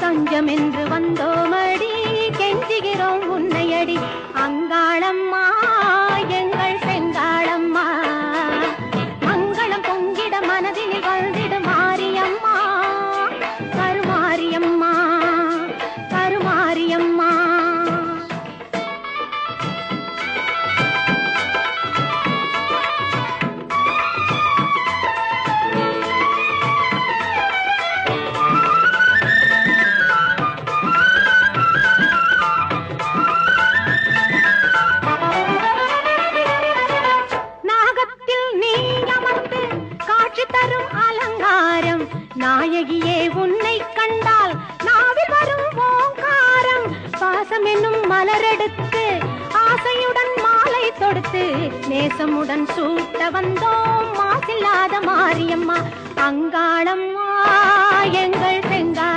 தஞ்சம் என்று வந்தோமடி கெஞ்சுகிறோம் உன்னையடி அங்காளம்மா எங்கள் செங்காளம்மா மங்களம் பொங்கிட மனதினில் வந்திடு மாரியம்மா கருமாரியம்மா கருமாரியம்மா தரும் அலங்காரம் நாயகியே உன்னை கண்டால் நாவில் வரும் ஓங்காரம் பாசம் என்னும் மலரெடுத்து ஆசையுடன் மாலை தொடுத்து நேசமுடன் சூட்ட வந்தோம் மாசில்லாத மாரியம்மா அங்காளம்மா எங்கள் செங்காளம்